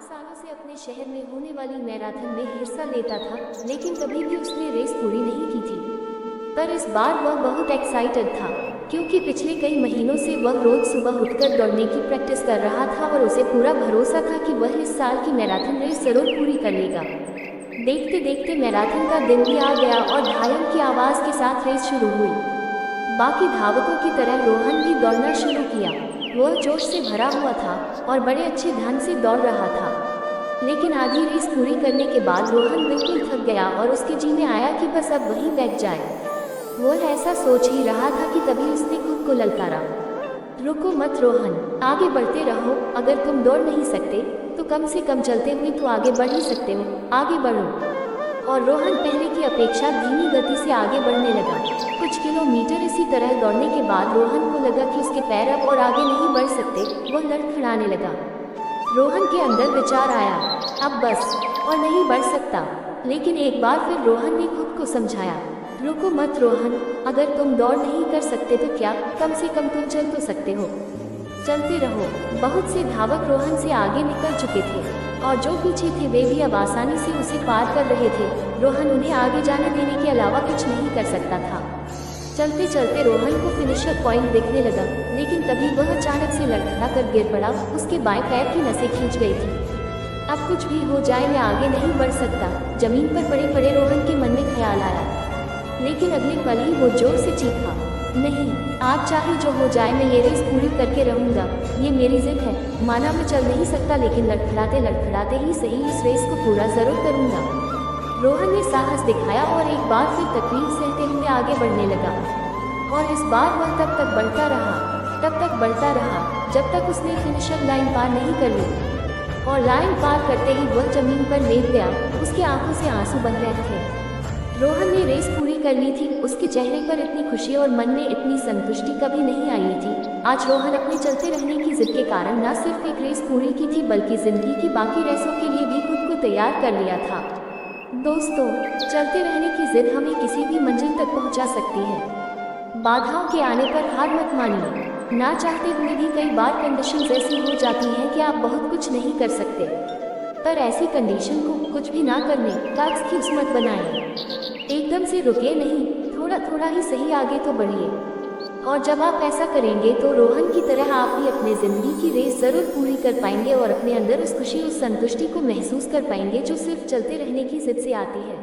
सालों से अपने शहर में होने वाली मैराथन में हिस्सा लेता था, लेकिन कभी भी उसने रेस पूरी नहीं की थी। पर इस बार वह बहुत एक्साइटेड था, क्योंकि पिछले कई महीनों से वह रोज सुबह उठकर दौड़ने की प्रैक्टिस कर रहा था और उसे पूरा भरोसा था कि वह इस साल की मैराथन रेस जरूर पूरी कर लेगा। देखते देखते मैराथन का दिन भी आ गया और ढायल की आवाज़ के साथ रेस शुरू हुई। बाकी धावकों की तरह रोहन भी दौड़ना शुरू किया। वह जोश से भरा हुआ था और बड़े अच्छे ढंग से दौड़ रहा था। लेकिन आधी रेस पूरी करने के बाद रोहन बिल्कुल थक गया और उसके जी में आया कि बस अब वहीं बैठ जाए। वह ऐसा सोच ही रहा था कि तभी उसने खुद को ललकारा, रुको मत रोहन, आगे बढ़ते रहो। अगर तुम दौड़ नहीं सकते तो कम से कम चलते हुए तो आगे बढ़ ही सकते हो, आगे बढ़ो। और रोहन पहले की अपेक्षा धीमी गति से आगे बढ़ने लगा। कुछ किलोमीटर इसी तरह दौड़ने के बाद रोहन को लगा कि उसके पैर अब और आगे नहीं बढ़ सकते। वह लड़खड़ाने लगा। रोहन के अंदर विचार आया, अब बस और नहीं बढ़ सकता। लेकिन एक बार फिर रोहन ने खुद को समझाया, रुको मत रोहन, अगर तुम दौड़ नहीं कर सकते तो क्या, कम से कम तुम चल तो सकते हो, चलते रहो। बहुत से धावक रोहन से आगे निकल चुके थे और जो पीछे थे वे भी अब आसानी से उसे पार कर रहे थे। रोहन उन्हें आगे जाने देने के अलावा कुछ नहीं कर सकता था। चलते चलते रोहन को फिनिशर पॉइंट दिखने लगा, लेकिन तभी वह अचानक से लड़खड़ा कर गिर पड़ा। उसके बाएं पैर की नसें खींच गई थी। अब कुछ भी हो जाए मैं आगे नहीं बढ़ सकता, जमीन पर पड़े पड़े रोहन के मन में ख्याल आया। लेकिन अगले पल ही वो जोर से चीखा, नहीं, आज चाहे जो हो जाए मैं ये रेस पूरी करके रहूँगा। ये मेरी जिद है। माना मैं चल नहीं सकता, लेकिन लड़खड़ाते लड़खड़ाते ही सही इस रेस को पूरा जरूर करूँगा। रोहन ने साहस दिखाया और एक बार फिर तकलीफ सहते हुए आगे बढ़ने लगा। और इस बार वह तब तक बढ़ता रहा जब तक उसने फिनिशर लाइन पार नहीं कर ली। और लाइन पार करते ही वह जमीन पर लेट गया। उसकी आंखों से आंसू बह रहे थे। रोहन ने रेस पूरी कर ली थी। उसके चेहरे पर इतनी खुशी और मन में इतनी संतुष्टि कभी नहीं आई थी। आज रोहन अपने चलते रहने की जिद के कारण न सिर्फ एक रेस पूरी की थी, बल्कि जिंदगी की बाकी रेसों के लिए भी खुद को तैयार कर लिया था। दोस्तों, चलते रहने की जिद हमें किसी भी मंजिल तक पहुंचा सकती है। बाधाओं के आने पर हार मत मानिए। ना चाहते हुए भी कई बार कंडीशंस ऐसी हो जाती हैं कि आप बहुत कुछ नहीं कर सकते, पर ऐसी कंडीशन को कुछ भी ना करने का एक्सक्यूज मत बनाएं। एकदम से रुके नहीं, थोड़ा थोड़ा ही सही आगे तो बढ़िए। और जब आप ऐसा करेंगे तो रोहन की तरह आप भी अपने ज़िंदगी की रेस ज़रूर पूरी कर पाएंगे और अपने अंदर उस खुशी, उस संतुष्टि को महसूस कर पाएंगे जो सिर्फ चलते रहने की जिद से आती है।